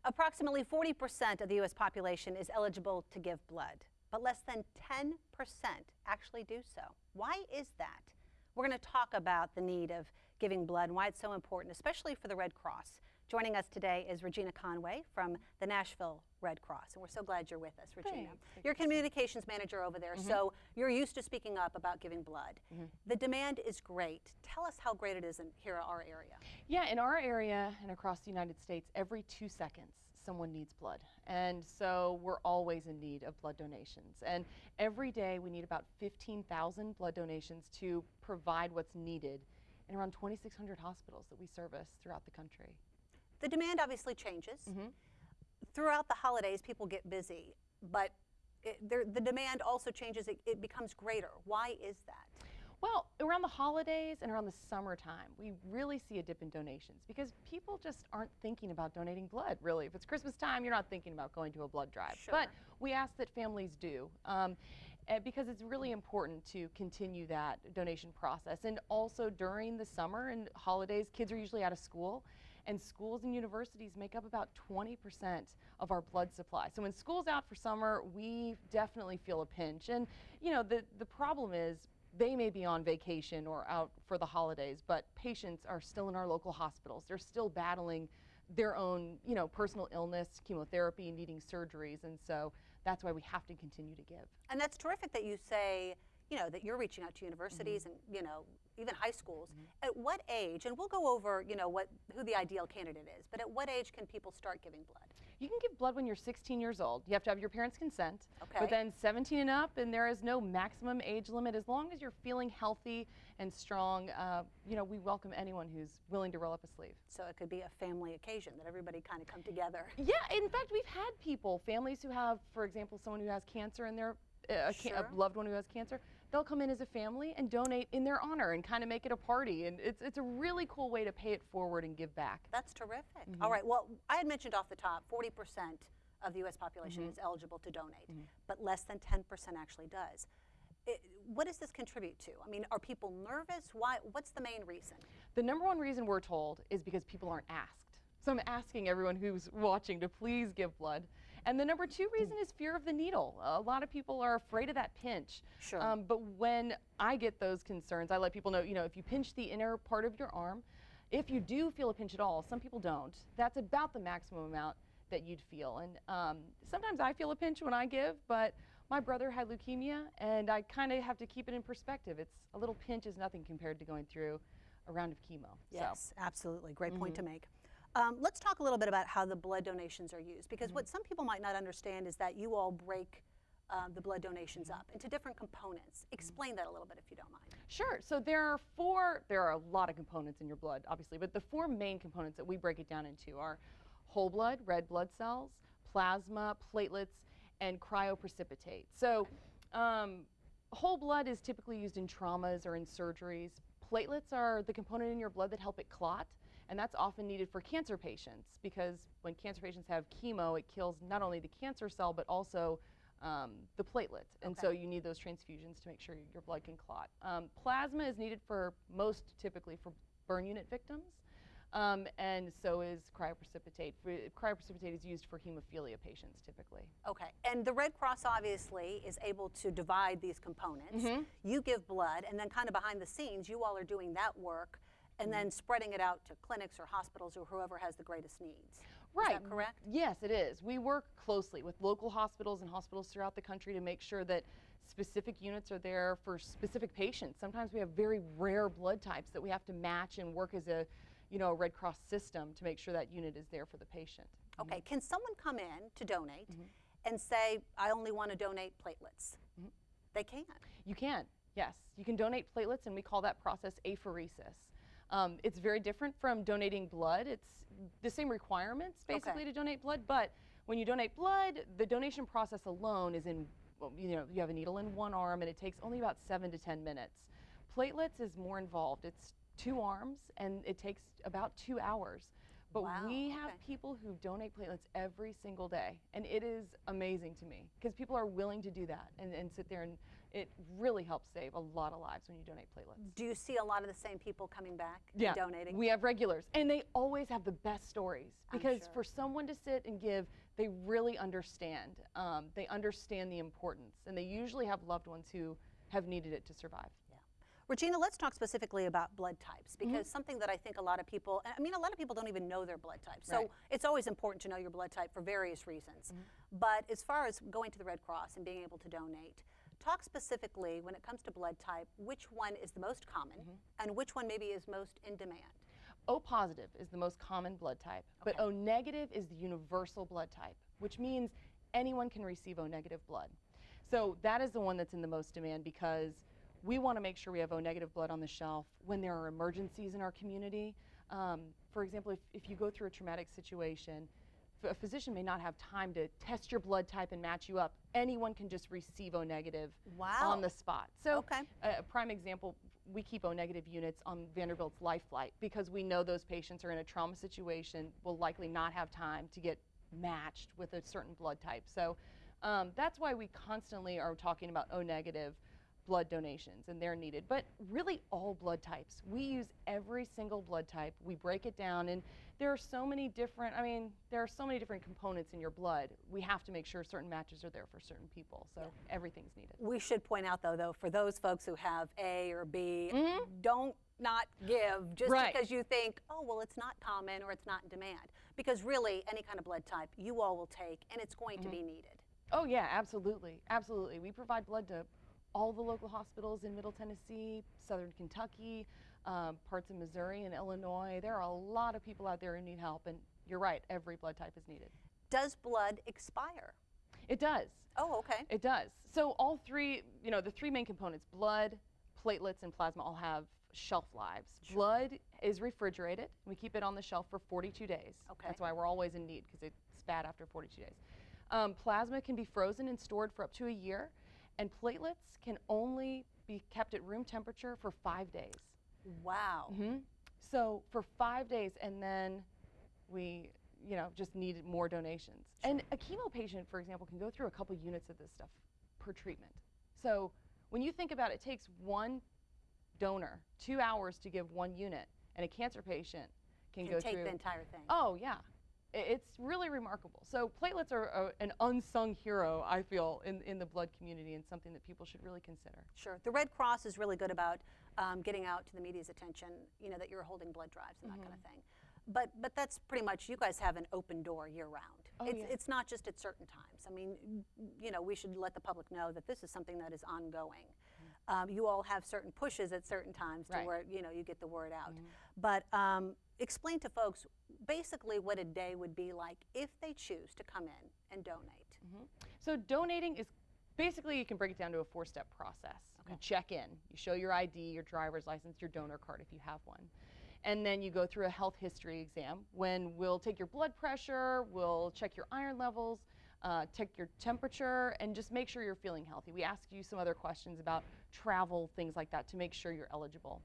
Approximately 40% of the U.S. population is eligible to give blood, but less than 10% actually do so. Why is that? We're going to talk about the need of giving blood and why it's so important, especially for the Red Cross. Joining us today is Regina Conway from the Nashville Red Cross, and we're so glad you're with us, Regina. Thanks. You're communications manager over there, so you're used to speaking up about giving blood. The demand is great. Tell us how great it is here in our area. Yeah, in our area and across the United States, every 2 seconds someone needs blood. And so we're always in need of blood donations. And every day we need about 15,000 blood donations to provide what's needed in around 2,600 hospitals that we service throughout the country. The demand obviously changes. Throughout the holidays, people get busy, but the demand also changes. It becomes greater. Why is that? Well, around the holidays and around the summertime, we really see a dip in donations because people just aren't thinking about donating blood, really. If it's Christmas time, you're not thinking about going to a blood drive. Sure. But we ask that families do because it's really important to continue that donation process. And also during the summer and holidays, kids are usually out of school. And schools and universities make up about 20% of our blood supply. So when school's out for summer, we definitely feel a pinch. And, you know, the problem is they may be on vacation or out for the holidays, but patients are still in our local hospitals. They're still battling their own, you know, personal illness, chemotherapy, needing surgeries. And so that's why we have to continue to give. And that's terrific that you say, you know, that you're reaching out to universities and, you know, even high schools. At what age, and we'll go over, you know, who the ideal candidate is, but at what age can people start giving blood? You can give blood when you're 16 years old. You have to have your parents' consent. Okay. But then 17 and up, and there is no maximum age limit. As long as you're feeling healthy and strong, you know, we welcome anyone who's willing to roll up a sleeve. So it could be a family occasion that everybody kind of come together. Yeah, in fact, we've had people, families who have, for example, someone who has cancer in their a loved one who has cancer, they'll come in as a family and donate in their honor and kind of make it a party. And it's a really cool way to pay it forward and give back. That's terrific. All right, well, I had mentioned off the top, 40% of the U.S. population is eligible to donate, but less than 10% actually does. What does this contribute to? I mean, are people nervous? What's the main reason? The number one reason we're told is because people aren't asked. So I'm asking everyone who's watching to please give blood. And the number two reason is fear of the needle. A lot of people are afraid of that pinch. Sure. But when I get those concerns, I let people know, you know, if you pinch the inner part of your arm, if you do feel a pinch at all, some people don't, that's about the maximum amount that you'd feel. And sometimes I feel a pinch when I give, but my brother had leukemia, and I kind of have to keep it in perspective. It's a little pinch is nothing compared to going through a round of chemo. Yes, absolutely. Great point to make. Let's talk a little bit about how the blood donations are used, because what some people might not understand is that you all break the blood donations up into different components. Explain that a little bit if you don't mind. Sure. So there are a lot of components in your blood, obviously, but the 4 main components that we break it down into are whole blood, red blood cells, plasma, platelets, and cryoprecipitate. So whole blood is typically used in traumas or in surgeries. Platelets are the component in your blood that help it clot. And that's often needed for cancer patients because when cancer patients have chemo, it kills not only the cancer cell, but also the platelet. And so you need those transfusions to make sure your blood can clot. Plasma is needed typically for burn unit victims. And so is cryoprecipitate. Cryoprecipitate is used for hemophilia patients typically. Okay, and the Red Cross obviously is able to divide these components. You give blood, and then kind of behind the scenes, you all are doing that work and then spreading it out to clinics or hospitals or whoever has the greatest needs. Right. Is that correct? Yes, it is. We work closely with local hospitals and hospitals throughout the country to make sure that specific units are there for specific patients. Sometimes we have very rare blood types that we have to match and work as a Red Cross system to make sure that unit is there for the patient. Okay, can someone come in to donate and say, I only want to donate platelets? They can. You can, yes. You can donate platelets, and we call that process apheresis. It's very different from donating blood. It's the same requirements basically to donate blood, but when you donate blood, the donation process alone is you have a needle in one arm and it takes only about 7 to 10 minutes. Platelets is more involved. It's 2 arms and it takes about 2 hours. But we have people who donate platelets every single day, and it is amazing to me because people are willing to do that and sit there and it really helps save a lot of lives when you donate platelets. Do you see a lot of the same people coming back Yeah, and donating? we have regulars, and they always have the best stories because sure. for someone to sit and give, they really understand. They understand the importance, and they usually have loved ones who have needed it to survive. Yeah. Regina, let's talk specifically about blood types, because something that I think a lot of people, I mean, a lot of people don't even know their blood type. So it's always important to know your blood type for various reasons. But as far as going to the Red Cross and being able to donate, talk specifically when it comes to blood type, which one is the most common and which one maybe is most in demand? O positive is the most common blood type, but O negative is the universal blood type, which means anyone can receive O negative blood. So that is the one that's in the most demand because we want to make sure we have O negative blood on the shelf when there are emergencies in our community. For example, if you go through a traumatic situation, a physician may not have time to test your blood type and match you up. Anyone can just receive O negative on the spot. So a prime example, we keep O negative units on Vanderbilt's Life Flight because we know those patients are in a trauma situation, will likely not have time to get matched with a certain blood type. So that's why we constantly are talking about O negative blood donations, and they're needed. But really all blood types. We use every single blood type. We break it down, and there are so many different, there are so many different components in your blood. We have to make sure certain matches are there for certain people, so everything's needed. We should point out, though, for those folks who have A or B, don't not give just because you think, oh, well, it's not common or it's not in demand. Because really, any kind of blood type you all will take, and it's going to be needed. Oh, yeah, absolutely. Absolutely. We provide blood to all the local hospitals in Middle Tennessee, Southern Kentucky, parts of Missouri and Illinois. There are a lot of people out there who need help, and you're right, every blood type is needed. Does blood expire? It does. Oh, okay. It does. So all three, the three main components, blood, platelets, and plasma all have shelf lives. Blood is refrigerated. We keep it on the shelf for 42 days. Okay. That's why we're always in need, because it's bad after 42 days. Plasma can be frozen and stored for up to a year, and platelets can only be kept at room temperature for 5 days. Wow. So for 5 days, and then we just need more donations. And a chemo patient, for example, can go through a couple units of this stuff per treatment. So when you think about it, it takes one donor 2 hours to give 1 unit, and a cancer patient can go take through the entire thing. Oh, yeah. It's really remarkable. So platelets are an unsung hero, I feel, in the blood community, and something that people should really consider. Sure. The Red Cross is really good about getting out to the media's attention, that you're holding blood drives and that kind of thing. But that's pretty much, you guys have an open door year-round. Oh, It's not just at certain times. I mean, we should let the public know that this is something that is ongoing. You all have certain pushes at certain times to where, you get the word out. But explain to folks basically what a day would be like if they choose to come in and donate. So donating is basically, you can break it down to a 4-step process. You check in, you show your ID, your driver's license, your donor card if you have one. And then you go through a health history exam when we'll take your blood pressure, we'll check your iron levels, check your temperature, and just make sure you're feeling healthy. We ask you some other questions about travel, things like that, to make sure you're eligible.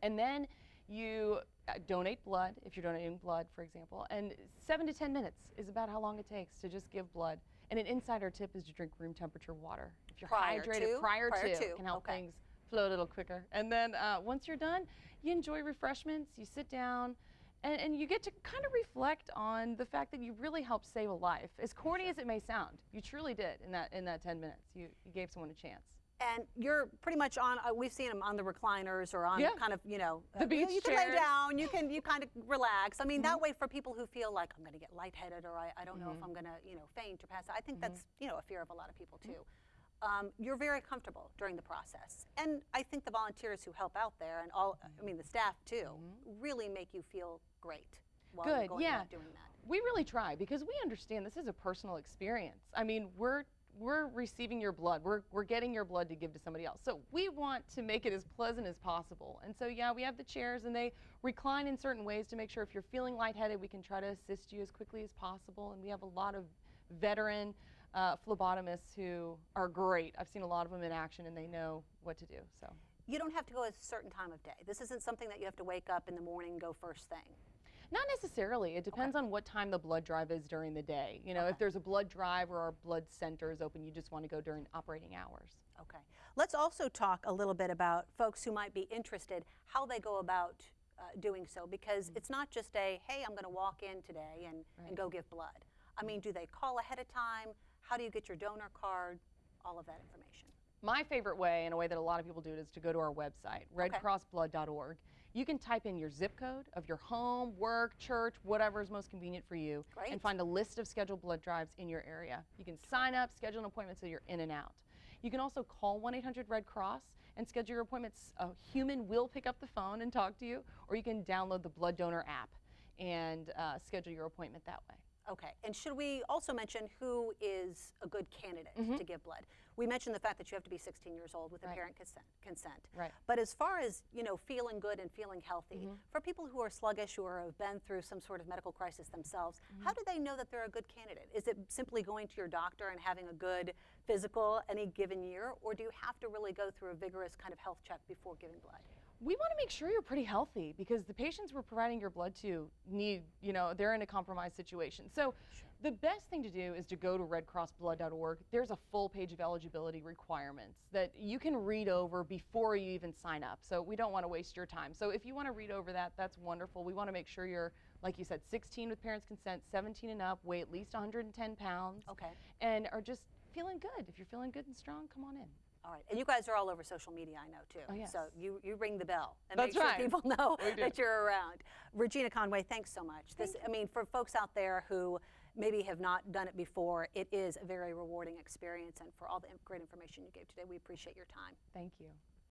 And then you donate blood, if you're donating blood, for example, and 7 to 10 minutes is about how long it takes to just give blood. And an insider tip is to drink room temperature water. If you're hydrated prior to, can help things flow a little quicker. And then once you're done, you enjoy refreshments, you sit down, and you get to kind of reflect on the fact that you really helped save a life. As corny as it may sound, you truly did in that 10 minutes. You gave someone a chance. And you're pretty much on, we've seen them on the recliners or on kind of, the beach you can chairs. lay down, you kind of relax. I mean, that way for people who feel like I'm going to get lightheaded or I don't know if I'm going to, faint or pass out. I think that's, a fear of a lot of people too. You're very comfortable during the process. And I think the volunteers who help out there and the staff too, really make you feel great while you're going out doing that. We really try because we understand this is a personal experience. I mean, we're receiving your blood. We're getting your blood to give to somebody else. So we want to make it as pleasant as possible. And so, yeah, we have the chairs, and they recline in certain ways to make sure if you're feeling lightheaded, we can try to assist you as quickly as possible. And we have a lot of veteran phlebotomists who are great. I've seen a lot of them in action, and they know what to do. So you don't have to go at a certain time of day. This isn't something that you have to wake up in the morning and go first thing. Not necessarily. It depends on what time the blood drive is during the day. You know, Okay. if there's a blood drive or our blood center is open, you just want to go during operating hours. Okay. Let's also talk a little bit about folks who might be interested, how they go about doing so, because it's not just a, hey, I'm going to walk in today and go give blood. I mean, do they call ahead of time? How do you get your donor card? All of that information. My favorite way, and a way that a lot of people do it, is to go to our website, redcrossblood.org. You can type in your zip code of your home, work, church, whatever is most convenient for you, and find a list of scheduled blood drives in your area. You can sign up, schedule an appointment so you're in and out. You can also call 1-800-RED-CROSS and schedule your appointments. A human will pick up the phone and talk to you, or you can download the blood donor app and schedule your appointment that way. Okay, and should we also mention who is a good candidate to give blood? We mentioned the fact that you have to be 16 years old with a parent consent. Right. But as far as, you know, feeling good and feeling healthy, for people who are sluggish or have been through some sort of medical crisis themselves, how do they know that they're a good candidate? Is it simply going to your doctor and having a good physical any given year, or do you have to really go through a vigorous kind of health check before giving blood? We want to make sure you're pretty healthy, because the patients we're providing your blood to need, you know, they're in a compromised situation. So the best thing to do is to go to redcrossblood.org. There's a full page of eligibility requirements that you can read over before you even sign up. So we don't want to waste your time. So if you want to read over that, that's wonderful. We want to make sure you're, like you said, 16 with parents' consent, 17 and up, weigh at least 110 pounds, and are just feeling good. If you're feeling good and strong, come on in. All right, and you guys are all over social media, I know, too. Oh, yes. So you ring the bell and That's make sure right. people know We do. that you're around. Regina Conway, thanks so much. I mean, for folks out there who maybe have not done it before, it is a very rewarding experience, and for all the great information you gave today, we appreciate your time. Thank you.